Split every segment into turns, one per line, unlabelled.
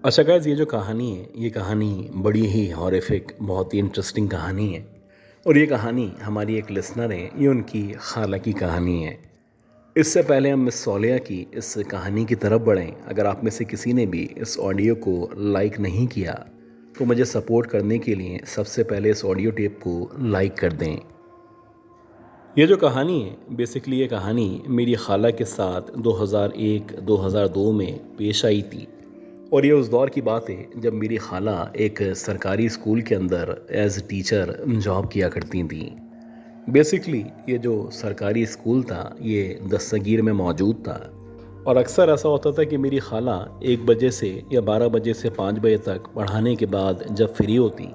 अच्छा गाइस, ये जो कहानी है, ये कहानी बड़ी ही हॉरिफिक, बहुत ही इंटरेस्टिंग कहानी है। और ये कहानी हमारी एक लिसनर है, ये उनकी खाला की कहानी है। इससे पहले हम मिस सोलिया की इस कहानी की तरफ बढ़ें, अगर आप में से किसी ने भी इस ऑडियो को लाइक नहीं किया तो मुझे सपोर्ट करने के लिए सबसे पहले इस ऑडियो टेप को लाइक कर दें। ये जो कहानी है, बेसिकली ये कहानी मेरी खाला के साथ 2001-2002 में पेश आई थी। और ये उस दौर की बात है जब मेरी खाला एक सरकारी स्कूल के अंदर एज टीचर जॉब किया करती थी। बेसिकली ये जो सरकारी स्कूल था ये दस्तगीर में मौजूद था। और अक्सर ऐसा होता था कि मेरी खाला 1 बजे से या 12 बजे से 5 बजे तक पढ़ाने के बाद जब फ्री होती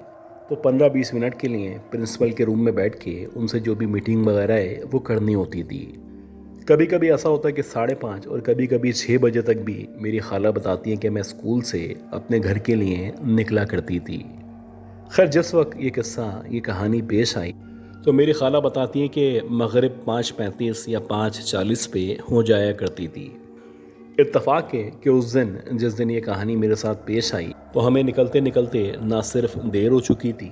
तो 15-20 मिनट के लिए प्रिंसिपल के रूम में बैठ के उनसे जो भी मीटिंग वगैरह है वो करनी होती थी। कभी कभी ऐसा होता है कि 5:30 और कभी कभी 6 बजे तक भी मेरी खाला बताती हैं कि मैं स्कूल से अपने घर के लिए निकला करती थी। खैर, जिस वक्त ये कहानी पेश आई तो मेरी खाला बताती हैं कि मगरिब 5:35 या 5:40 पे हो जाया करती थी। इत्तफाक है कि उस दिन जिस दिन ये कहानी मेरे साथ पेश आई तो हमें निकलते निकलते ना सिर्फ देर हो चुकी थी,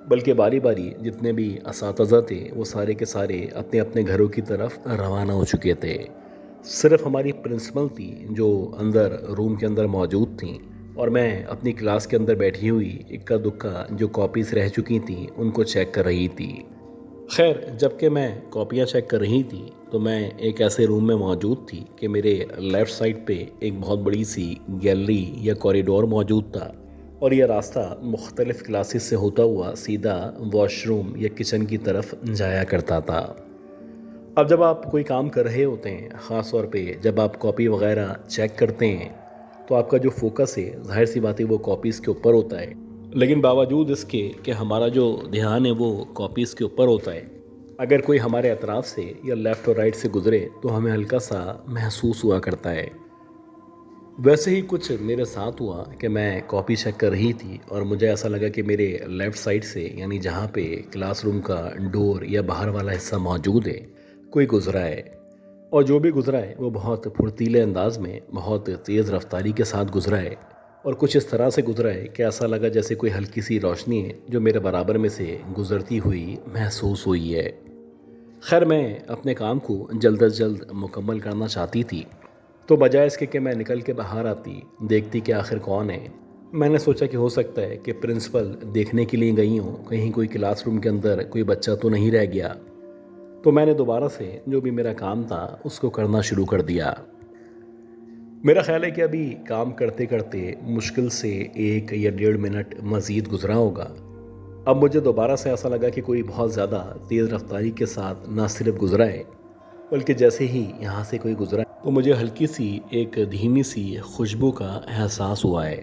बल्कि बारी बारी जितने भी असातिज़ा थे वो सारे के सारे अपने अपने घरों की तरफ रवाना हो चुके थे। सिर्फ हमारी प्रिंसिपल थी जो अंदर रूम के अंदर मौजूद थी, और मैं अपनी क्लास के अंदर बैठी हुई इक्का दुक्का जो कॉपीज़ रह चुकी थी उनको चेक कर रही थी। खैर, जबकि मैं कॉपियाँ चेक कर रही थी तो मैं एक ऐसे रूम में मौजूद थी कि मेरे लेफ़्ट साइड पे एक बहुत बड़ी सी गैलरी या कॉरिडोर मौजूद था, और यह रास्ता मुख्तलिफ़ क्लासेस से होता हुआ सीधा वॉशरूम या किचन की तरफ जाया करता था। अब जब आप कोई काम कर रहे होते हैं, ख़ास तौर पे जब आप कॉपी वगैरह चेक करते हैं, तो आपका जो फोकस है ज़ाहिर सी बात है वो कॉपीज़ के ऊपर होता है। लेकिन बावजूद इसके कि हमारा जो ध्यान है वो कॉपीज़ के ऊपर होता है, अगर कोई हमारे अतराफ से या लेफ़्ट और राइट से गुज़रे तो हमें हल्का सा महसूस हुआ करता है। वैसे ही कुछ मेरे साथ हुआ कि मैं कॉपी चेक कर रही थी और मुझे ऐसा लगा कि मेरे लेफ़्ट साइड से, यानी जहाँ पे क्लासरूम का डोर या बाहर वाला हिस्सा मौजूद है, कोई गुज़रा है। और जो भी गुज़रा है वो बहुत फुर्तीले अंदाज में, बहुत तेज़ रफ्तारी के साथ गुज़रा है, और कुछ इस तरह से गुज़रा है कि ऐसा लगा जैसे कोई हल्की सी रोशनी है जो मेरे बराबर में से गुज़रती हुई महसूस हुई है। खैर, मैं अपने काम को जल्द अज जल्द मुकम्मल करना चाहती थी, तो बजाय इसके कि मैं निकल के बाहर आती, देखती कि आखिर कौन है, मैंने सोचा कि हो सकता है कि प्रिंसिपल देखने के लिए गई हों, कहीं कोई क्लासरूम के अंदर कोई बच्चा तो नहीं रह गया। तो मैंने दोबारा से जो भी मेरा काम था उसको करना शुरू कर दिया। मेरा ख्याल है कि अभी काम करते करते मुश्किल से 1 या 1.5 मिनट मज़ीद गुजरा होगा। अब मुझे दोबारा से ऐसा लगा कि कोई बहुत ज़्यादा तेज़ रफ्तारी के साथ ना सिर्फ गुजरा है, बल्कि जैसे ही यहाँ से कोई गुजरा तो मुझे हल्की सी एक धीमी सी खुशबू का एहसास हुआ है।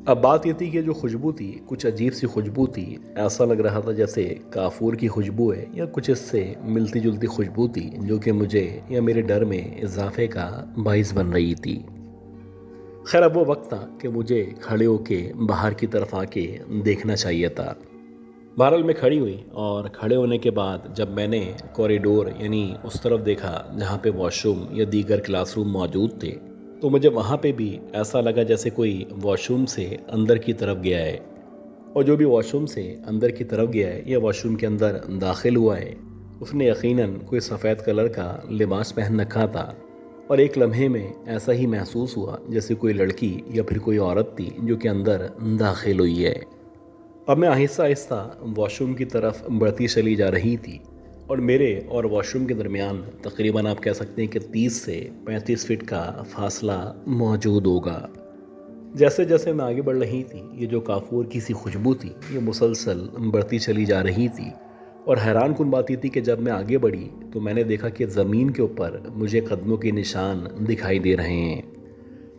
अब बात ये थी कि जो खुशबू थी कुछ अजीब सी खुशबू थी। ऐसा लग रहा था जैसे काफूर की खुशबू है या कुछ इससे मिलती जुलती खुशबू थी, जो कि मुझे या मेरे डर में इजाफे का बाइस बन रही थी। खैर, अब वो वक्त था कि मुझे खड़े होके बाहर की तरफ आके देखना चाहिए था। बहरहाल मैं खड़ी हुई, और खड़े होने के बाद जब मैंने कॉरिडोर यानी उस तरफ देखा जहाँ पे वॉशरूम या दीगर क्लासरूम मौजूद थे, तो मुझे वहाँ पे भी ऐसा लगा जैसे कोई वॉशरूम से अंदर की तरफ गया है। और जो भी वॉशरूम से अंदर की तरफ गया है या वॉशरूम के अंदर दाखिल हुआ है, उसने यकीनन कोई सफ़ेद कलर का लिबास पहन रखा था। और एक लम्हे में ऐसा ही महसूस हुआ जैसे कोई लड़की या फिर कोई औरत थी जो कि अंदर दाखिल हुई है। अब मैं आहिस्ता आहिस्ता वॉशरूम की तरफ बढ़ती चली जा रही थी, और मेरे और वॉशरूम के दरमियान तकरीबन आप कह सकते हैं कि 30 से 35 फीट का फासला मौजूद होगा। जैसे जैसे मैं आगे बढ़ रही थी, ये जो काफूर की सी खुशबू थी ये मुसलसल बढ़ती चली जा रही थी। और हैरान कुन बात ये थी कि जब मैं आगे बढ़ी तो मैंने देखा कि ज़मीन के ऊपर मुझे कदमों के निशान दिखाई दे रहे हैं।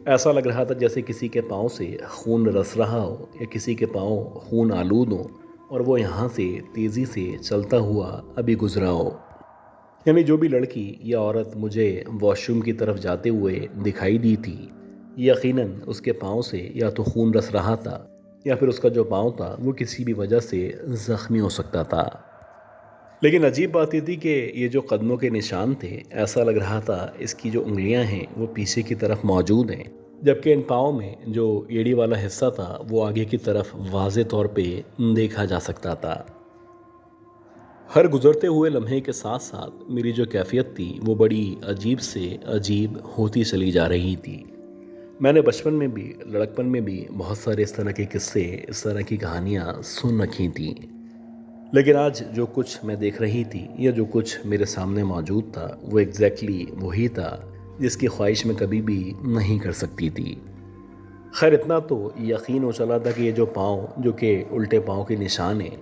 ऐसा लग रहा था जैसे किसी के पाँव से खून रस रहा हो या किसी के पाँव खून आलूद हो, और वो यहाँ से तेज़ी से चलता हुआ अभी गुजरा हो। यानी जो भी लड़की या औरत मुझे वॉशरूम की तरफ जाते हुए दिखाई दी थी, यकीनन उसके पाँव से या तो खून रस रहा था या फिर उसका जो पाँव था वो किसी भी वजह से ज़ख्मी हो सकता था। लेकिन अजीब बात ये थी कि ये जो कदमों के निशान थे, ऐसा लग रहा था इसकी जो उंगलियां हैं वो पीछे की तरफ मौजूद हैं, जबकि इन पाँव में जो एड़ी वाला हिस्सा था वो आगे की तरफ वाज़े तौर पे देखा जा सकता था। हर गुज़रते हुए लम्हे के साथ साथ मेरी जो कैफ़ियत थी वो बड़ी अजीब से अजीब होती चली जा रही थी। मैंने बचपन में भी, लड़कपन में भी बहुत सारे इस तरह के किस्से, इस तरह की कहानियाँ सुन रखी थी। लेकिन आज जो कुछ मैं देख रही थी या जो कुछ मेरे सामने मौजूद था वो एग्जैक्टली वही था जिसकी ख्वाहिश मैं कभी भी नहीं कर सकती थी। खैर इतना तो यकीन हो चला था कि ये जो पाँव, जो कि उल्टे पाँव के निशान हैं,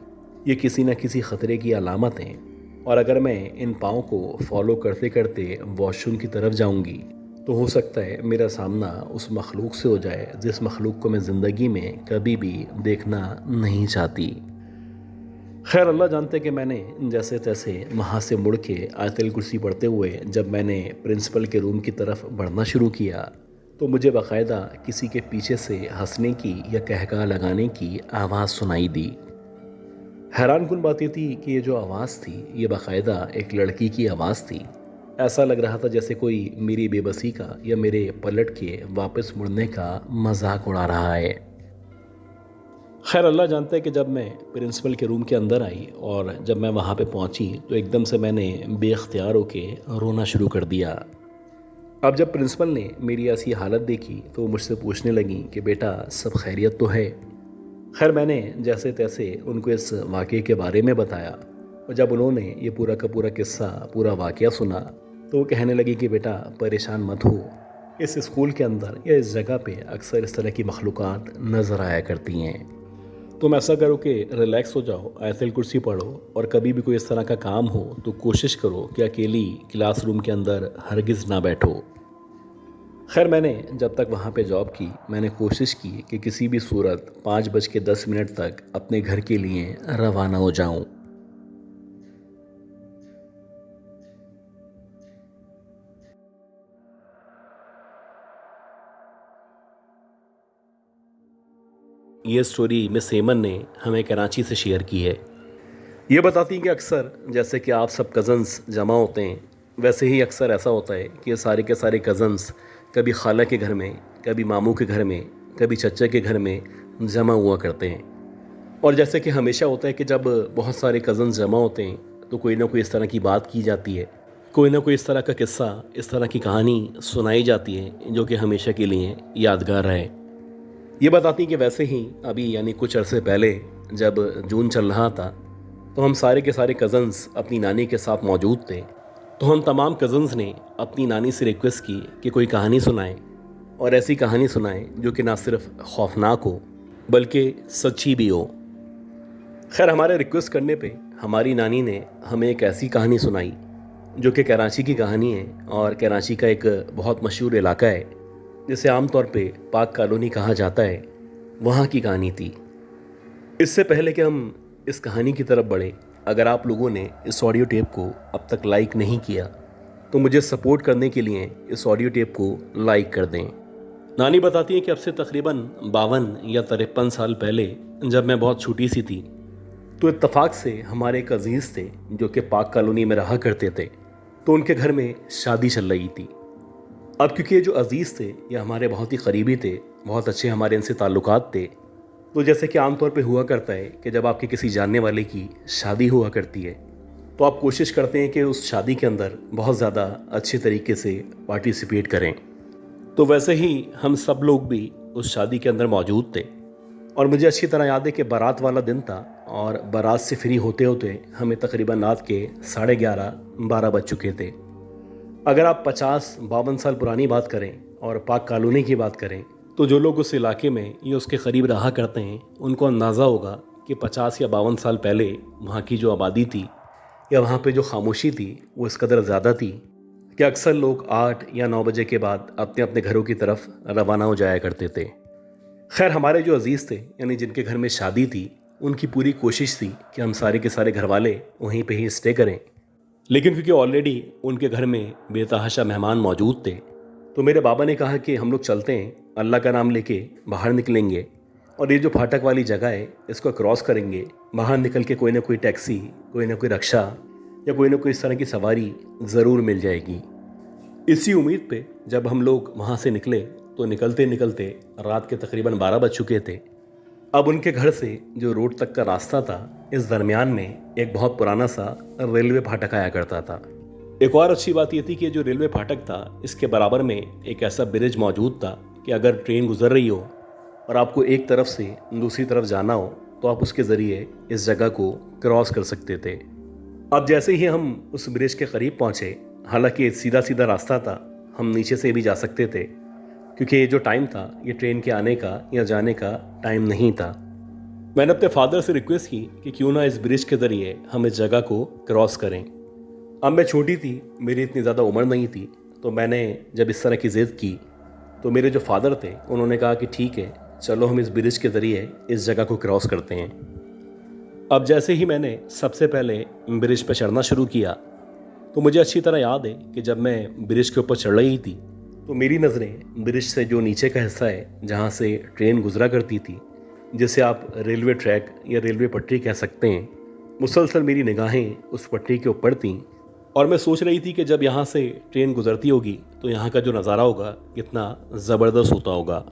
ये किसी न किसी ख़तरे की अलामत हैं, और अगर मैं इन पाँव को फॉलो करते करते वॉशरूम की तरफ जाऊंगी तो हो सकता है मेरा सामना उस मखलूक से हो जाए जिस मखलूक को मैं ज़िंदगी में कभी भी देखना नहीं चाहती। खैर अल्लाह जानते कि मैंने जैसे तैसे वहाँ से मुड़ के आयतल कुर्सी पढ़ते हुए जब मैंने प्रिंसिपल के रूम की तरफ बढ़ना शुरू किया तो मुझे बाकायदा किसी के पीछे से हंसने की या कहका लगाने की आवाज़ सुनाई दी। हैरान कुन बात ये थी कि ये जो आवाज़ थी ये बाकायदा एक लड़की की आवाज़ थी। ऐसा लग रहा था जैसे कोई मेरी बेबसी का या मेरे पलट के वापस मुड़ने का मजाक उड़ा रहा है। खैर अल्लाह जानता है कि जब मैं प्रिंसिपल के रूम के अंदर आई और जब मैं वहाँ पे पहुँची तो एकदम से मैंने बेख्तियार होके रोना शुरू कर दिया। अब जब प्रिंसिपल ने मेरी ऐसी हालत देखी तो वो मुझसे पूछने लगी कि बेटा सब खैरियत तो है। खैर मैंने जैसे तैसे उनको इस वाक़े के बारे में बताया और जब उन्होंने ये पूरा का पूरा किस्सा, पूरा वाक़या सुना तो वो कहने लगी कि बेटा परेशान मत हो, इस स्कूल के अंदर या इस जगह पे अक्सर इस तरह की मखलूक़ात नज़र आया करती हैं। तुम ऐसा करो कि रिलैक्स हो जाओ, आयतल कुर्सी पढ़ो, और कभी भी कोई इस तरह का काम हो तो कोशिश करो कि अकेली क्लासरूम के अंदर हरगिज़ ना बैठो। खैर मैंने जब तक वहाँ पे जॉब की मैंने कोशिश की कि किसी भी सूरत 5:10 तक अपने घर के लिए रवाना हो जाऊं। ये स्टोरी मिस हेमन ने हमें कराची से शेयर की है। ये बताती हैं कि अक्सर जैसे कि आप सब कज़न्स जमा होते हैं वैसे ही अक्सर ऐसा होता है कि ये सारे के सारे कज़न्स कभी खाला के घर में, कभी मामू के घर में, कभी चचा के घर में जमा हुआ करते हैं। और जैसे कि हमेशा होता है कि जब बहुत सारे कज़न्स जमा होते हैं तो कोई ना कोई इस तरह की बात की जाती है, कोई ना कोई इस तरह का किस्सा, इस तरह की कहानी सुनाई जाती है जो कि हमेशा के लिए यादगार रहे। ये बताती हैं कि वैसे ही अभी यानी कुछ अरसे पहले जब जून चल रहा था तो हम सारे के सारे कज़न्स अपनी नानी के साथ मौजूद थे। तो हम तमाम कज़न्स ने अपनी नानी से रिक्वेस्ट की कि कोई कहानी सुनाएं, और ऐसी कहानी सुनाएं जो कि ना सिर्फ खौफनाक हो बल्कि सच्ची भी हो। खैर हमारे रिक्वेस्ट करने पे हमारी नानी ने हमें एक ऐसी कहानी सुनाई जो कि कराची की कहानी है, और कराची का एक बहुत मशहूर इलाका है जिसे आमतौर पे पाक कॉलोनी कहा जाता है, वहाँ की कहानी थी। इससे पहले कि हम इस कहानी की तरफ बढ़े, अगर आप लोगों ने इस ऑडियो टेप को अब तक लाइक नहीं किया तो मुझे सपोर्ट करने के लिए इस ऑडियो टेप को लाइक कर दें। नानी बताती है कि अब से तकरीबन 52 या 53 साल पहले जब मैं बहुत छोटी सी थी तो इत्तफाक से हमारे एक अजीज़ थे जो कि पाक कॉलोनी में रहा करते थे, तो उनके घर में शादी चल रही थी। अब क्योंकि ये जो अजीज़ थे ये हमारे बहुत ही करीबी थे, बहुत अच्छे हमारे इनसे ताल्लुकात थे, तो जैसे कि आमतौर पे हुआ करता है कि जब आपके किसी जानने वाले की शादी हुआ करती है तो आप कोशिश करते हैं कि उस शादी के अंदर बहुत ज़्यादा अच्छे तरीके से पार्टिसिपेट करें। तो वैसे ही हम सब लोग भी उस शादी के अंदर मौजूद थे, और मुझे अच्छी तरह याद है कि बारात वाला दिन था और बारात से फ्री होते होते हमें तकरीबन रात के 11:30-12 बज चुके थे। अगर आप 50-52 साल पुरानी बात करें और पाक कॉलोनी की बात करें तो जो लोग उस इलाके में या उसके करीब रहा करते हैं उनको अंदाज़ा होगा कि 50 या 52 साल पहले वहाँ की जो आबादी थी या वहाँ पे जो खामोशी थी वो इस कदर ज़्यादा थी कि अक्सर लोग 8 या 9 बजे के बाद अपने अपने घरों की तरफ रवाना हो जाया करते थे। खैर हमारे जो अजीज़ थे यानी जिनके घर में शादी थी उनकी पूरी कोशिश थी कि हम सारे के सारे घर वाले वहीं पे ही स्टे करें, लेकिन क्योंकि ऑलरेडी उनके घर में बेतहाशा मेहमान मौजूद थे तो मेरे बाबा ने कहा कि हम लोग चलते हैं, अल्लाह का नाम लेके बाहर निकलेंगे और ये जो फाटक वाली जगह है इसको क्रॉस करेंगे, बाहर निकल के कोई ना कोई टैक्सी, कोई ना कोई रिक्शा या कोई ना कोई इस तरह की सवारी ज़रूर मिल जाएगी। इसी उम्मीद पे जब हम लोग वहाँ से निकले तो निकलते निकलते रात के तकरीबन 12 बज चुके थे। अब उनके घर से जो रोड तक का रास्ता था, इस दरमियान में एक बहुत पुराना सा रेलवे फाटक आया करता था। एक और अच्छी बात ये थी कि जो रेलवे फाटक था, इसके बराबर में एक ऐसा ब्रिज मौजूद था कि अगर ट्रेन गुजर रही हो और आपको एक तरफ से दूसरी तरफ जाना हो तो आप उसके ज़रिए इस जगह को क्रॉस कर सकते थे। अब जैसे ही हम उस ब्रिज के करीब पहुँचे, हालांकि सीधा सीधा रास्ता था, हम नीचे से भी जा सकते थे, क्योंकि ये जो टाइम था ये ट्रेन के आने का या जाने का टाइम नहीं था। मैंने अपने फादर से रिक्वेस्ट की कि क्यों ना इस ब्रिज के ज़रिए हम इस जगह को क्रॉस करें। अब मैं छोटी थी, मेरी इतनी ज़्यादा उम्र नहीं थी, तो मैंने जब इस तरह की ज़िद की तो मेरे जो फादर थे उन्होंने कहा कि ठीक है, चलो हम इस ब्रिज के ज़रिए इस जगह को क्रॉस करते हैं। अब जैसे ही मैंने सबसे पहले ब्रिज पर चढ़ना शुरू किया तो मुझे अच्छी तरह याद है कि जब मैं ब्रिज के ऊपर चढ़ रही थी तो मेरी नज़रें ब्रिज से जो नीचे का हिस्सा है, जहाँ से ट्रेन गुजरा करती थी, जिसे आप रेलवे ट्रैक या रेलवे पटरी कह सकते हैं, मुसलसल मेरी निगाहें उस पटरी के ऊपर थीं और मैं सोच रही थी कि जब यहाँ से ट्रेन गुजरती होगी तो यहाँ का जो नज़ारा होगा कितना ज़बरदस्त होता होगा।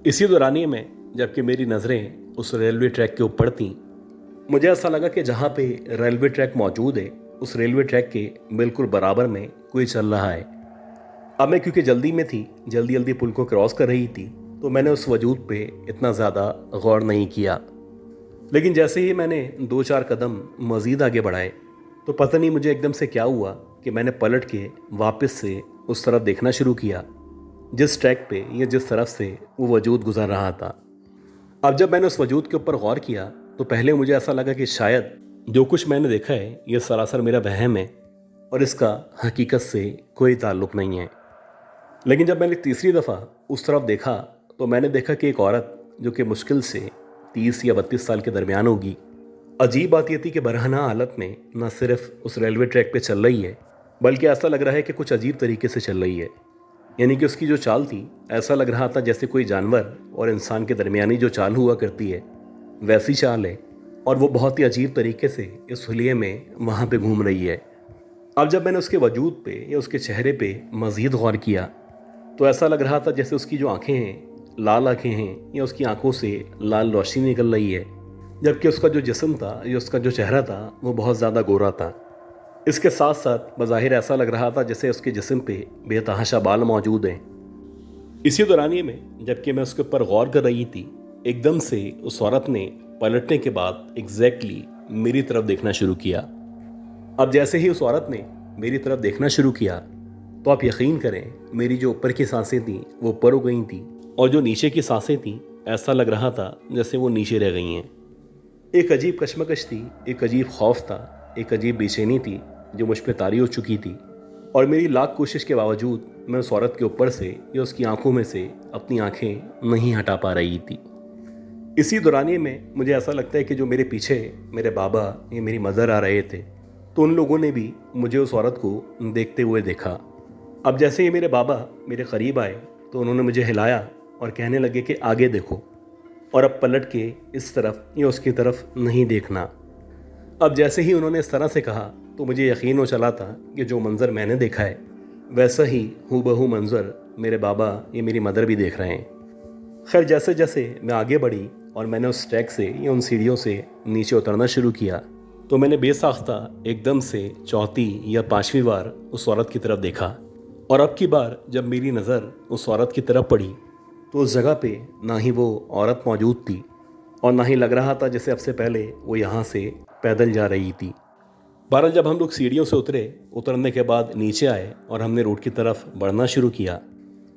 इसी दौरानिए में जबकि मेरी नज़रें उस रेलवे ट्रैक के ऊपर थीं, मुझे ऐसा लगा कि जहाँ पे रेलवे ट्रैक मौजूद है, उस रेलवे ट्रैक के बिल्कुल बराबर में कोई चल रहा है। अब मैं क्योंकि जल्दी में थी, जल्दी जल्दी पुल को क्रॉस कर रही थी, तो मैंने उस वजूद पे इतना ज़्यादा गौर नहीं किया। लेकिन जैसे ही मैंने 2-4 कदम मज़ीद आगे बढ़ाए तो पता नहीं मुझे एकदम से क्या हुआ कि मैंने पलट के वापस से उस तरफ देखना शुरू किया जिस ट्रैक पे या जिस तरफ से वो वजूद गुजर रहा था। अब जब मैंने उस वजूद के ऊपर गौर किया तो पहले मुझे ऐसा लगा कि शायद जो कुछ मैंने देखा है ये सरासर मेरा वहम है और इसका हकीकत से कोई ताल्लुक़ नहीं है। लेकिन जब मैंने तीसरी दफ़ा उस तरफ देखा तो मैंने देखा कि एक औरत जो कि मुश्किल से 30 या 32 साल के दरमियान होगी। अजीब बात यह थी कि बरहना हालत में न सिर्फ उस रेलवे ट्रैक पे चल रही है, बल्कि ऐसा लग रहा है कि कुछ अजीब तरीके से चल रही है। यानी कि उसकी जो चाल थी, ऐसा लग रहा था जैसे कोई जानवर और इंसान के दरमियानी जो चाल हुआ करती है वैसी चाल है, और वो बहुत ही अजीब तरीके से इस हुलिये में वहाँ पे घूम रही है। अब जब मैंने उसके वजूद पे या उसके चेहरे पे मज़ीद गौर किया तो ऐसा लग रहा था जैसे उसकी जो आँखें हैं, लाल आँखें हैं, या उसकी आँखों से लाल रोशनी निकल रही है, जबकि उसका जो जिस्म था या उसका जो चेहरा था वो बहुत ज़्यादा गोरा था। इसके साथ साथ बज़ाहिर ऐसा लग रहा था जैसे उसके जिस्म पे बेतहाशा बाल मौजूद हैं। इसी दौरानिए में जबकि मैं उसके ऊपर गौर कर रही थी, एकदम से उस औरत ने पलटने के बाद एग्जैक्टली मेरी तरफ देखना शुरू किया। अब जैसे ही उस औरत ने मेरी तरफ देखना शुरू किया तो आप यकीन करें, मेरी जो ऊपर की सांसें थीं वो ऊपर हो गई थीं और जो नीचे की सांसें थीं ऐसा लग रहा था जैसे वो नीचे रह गई हैं। एक अजीब कशमकश थी, एक अजीब खौफ था, एक अजीब बेचैनी थी जो मुझ पर तारी हो चुकी थी, और मेरी लाख कोशिश के बावजूद मैं उस औरत के ऊपर से या उसकी आंखों में से अपनी आंखें नहीं हटा पा रही थी। इसी दौरानिए में मुझे ऐसा लगता है कि जो मेरे पीछे मेरे बाबा या मेरी मदर आ रहे थे, तो उन लोगों ने भी मुझे उस औरत को देखते हुए देखा। अब जैसे ही मेरे बाबा मेरे करीब आए तो उन्होंने मुझे हिलाया और कहने लगे कि आगे देखो, और अब पलट के इस तरफ या उसकी तरफ नहीं देखना। अब जैसे ही उन्होंने इस तरह से कहा तो मुझे यकीन हो चला था कि जो मंज़र मैंने देखा है वैसा ही हूबहू मंज़र मेरे बाबा या मेरी मदर भी देख रहे हैं। खैर, जैसे जैसे मैं आगे बढ़ी और मैंने उस ट्रैक से या उन सीढ़ियों से नीचे उतरना शुरू किया तो मैंने बेसाख्ता एकदम से चौथी या 5वीं बार उस औरत की तरफ देखा, और अब की बार जब मेरी नज़र उस औरत की तरफ पड़ी तो उस जगह पे ना ही वो औरत मौजूद थी और ना ही लग रहा था जैसे अब से पहले वो यहाँ से पैदल जा रही थी। बहरहाल जब हम लोग सीढ़ियों से उतरने के बाद नीचे आए और हमने रोड की तरफ बढ़ना शुरू किया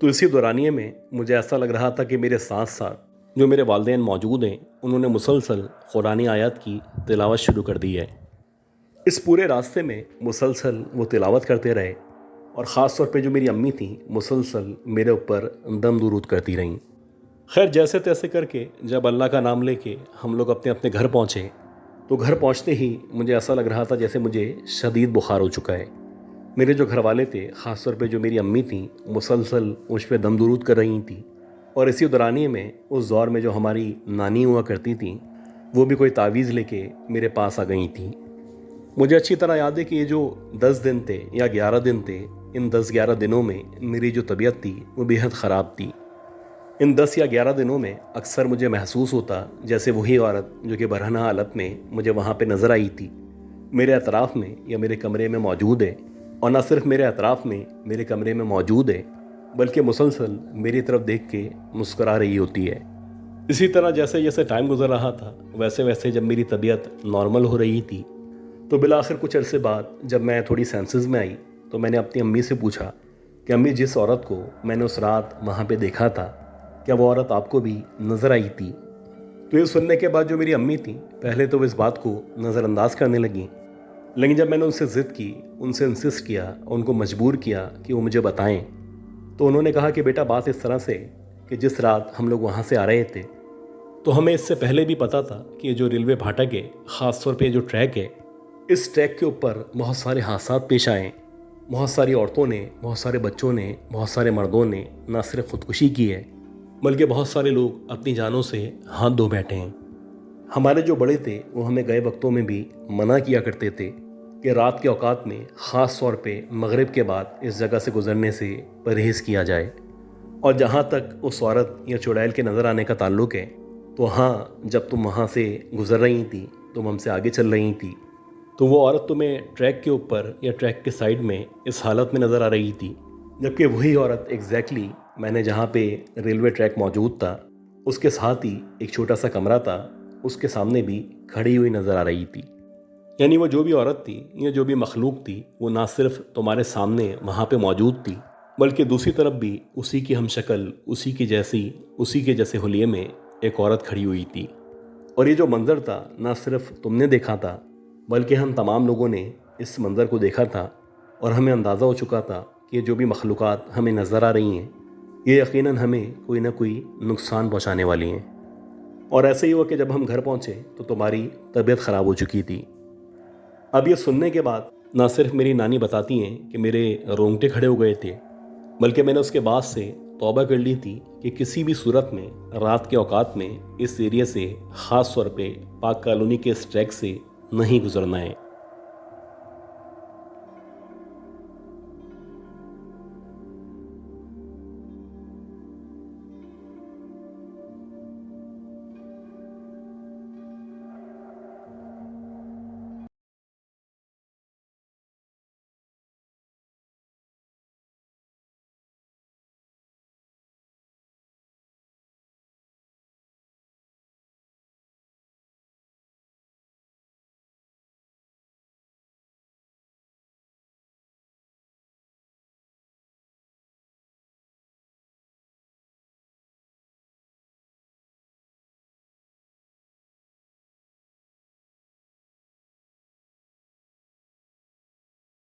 तो इसी दौरानिए में मुझे ऐसा लग रहा था कि मेरे साथ साथ जो मेरे वालिदैन मौजूद हैं उन्होंने मुसलसल कुरानी आयत की तिलावत शुरू कर दी है। इस पूरे रास्ते में मुसलसल वो तिलावत करते रहे, और ख़ास तौर पे जो मेरी अम्मी थी मुसलसल मेरे ऊपर दम दुरूद करती रहीं। खैर, जैसे तैसे करके जब अल्लाह का नाम लेके हम लोग अपने अपने घर पहुँचे तो घर पहुँचते ही मुझे ऐसा लग रहा था जैसे मुझे शदीद बुखार हो चुका है। मेरे जो घर वाले थे, ख़ास तौर पे जो मेरी अम्मी थी, मुसलसल मुझ पर दम दुरूद कर रही थी, और इसी दौरानिए में उस दौर में जो हमारी नानी हुआ करती थी वो भी कोई तावीज़ लेके मेरे पास आ गई थी। मुझे अच्छी तरह याद है कि ये जो 10 दिन थे या 11 दिन थे, इन 10-11 दिनों में मेरी जो तबीयत थी वो बेहद ख़राब थी। ان 10 یا 11 دنوں میں اکثر مجھے محسوس ہوتا جیسے وہی عورت جو کہ برہنہ حالت میں مجھے وہاں پہ نظر آئی تھی میرے اطراف میں یا میرے کمرے میں موجود ہے، اور نہ صرف میرے اطراف میں میرے کمرے میں موجود ہے بلکہ مسلسل میری طرف دیکھ کے مسکرا رہی ہوتی ہے۔ اسی طرح جیسے جیسے ٹائم گزر رہا تھا ویسے ویسے جب میری طبیعت نارمل ہو رہی تھی تو بالآخر کچھ عرصے بعد جب میں تھوڑی سینسز میں آئی تو میں نے اپنی امی سے پوچھا کہ امی، جس عورت کو میں نے اس رات وہاں پہ دیکھا تھا کیا وہ عورت آپ کو بھی نظر آئی تھی؟ تو یہ سننے کے بعد جو میری امی تھیں پہلے تو وہ اس بات کو نظر انداز کرنے لگیں، لیکن جب میں نے ان سے ضد کی، ان سے انسسٹ کیا اور ان کو مجبور کیا کہ وہ مجھے بتائیں، تو انہوں نے کہا کہ بیٹا بات اس طرح سے کہ جس رات ہم لوگ وہاں سے آ رہے تھے تو ہمیں اس سے پہلے بھی پتہ تھا کہ یہ جو ریلوے پھاٹک ہے، خاص طور پہ جو ٹریک ہے، اس ٹریک کے اوپر بہت سارے حادثات پیش آئے، بہت ساری عورتوں نے، بہت سارے بچوں نے، بہت سارے مردوں نے نہ صرف خودکشی کی ہے بلکہ بہت سارے لوگ اپنی جانوں سے ہاتھ دھو بیٹھے ہیں۔ ہمارے جو بڑے تھے وہ ہمیں گئے وقتوں میں بھی منع کیا کرتے تھے کہ رات کے اوقات میں خاص طور پہ مغرب کے بعد اس جگہ سے گزرنے سے پرہیز کیا جائے۔ اور جہاں تک اس عورت یا چڑیل کے نظر آنے کا تعلق ہے تو ہاں، جب تم وہاں سے گزر رہی تھی، تم ہم سے آگے چل رہی تھی، تو وہ عورت تمہیں ٹریک کے اوپر یا ٹریک کے سائیڈ میں اس حالت میں نظر آ رہی تھی، جبکہ وہی عورت ایگزیکٹلی میں نے جہاں پہ ریلوے ٹریک موجود تھا اس کے ساتھ ہی ایک چھوٹا سا کمرہ تھا، اس کے سامنے بھی کھڑی ہوئی نظر آ رہی تھی۔ یعنی وہ جو بھی عورت تھی یا جو بھی مخلوق تھی وہ نہ صرف تمہارے سامنے وہاں پہ موجود تھی بلکہ دوسری طرف بھی اسی کی ہم شکل، اسی کے جیسے حلیے میں ایک عورت کھڑی ہوئی تھی۔ اور یہ جو منظر تھا نہ صرف تم نے دیکھا تھا بلکہ ہم تمام لوگوں نے اس منظر کو دیکھا تھا، اور ہمیں اندازہ ہو چکا تھا کہ جو بھی مخلوقات ہمیں نظر آ رہی ہیں یہ یقیناً ہمیں کوئی نہ کوئی نقصان پہنچانے والی ہیں۔ اور ایسے ہی ہوا کہ جب ہم گھر پہنچے تو تمہاری طبیعت خراب ہو چکی تھی۔ اب یہ سننے کے بعد نہ صرف میری نانی بتاتی ہیں کہ میرے رونگٹے کھڑے ہو گئے تھے بلکہ میں نے اس کے بعد سے توبہ کر لی تھی کہ کسی بھی صورت میں رات کے اوقات میں اس ایریا سے، خاص طور پہ پاک کالونی کے اس ٹریک سے نہیں گزرنا ہے۔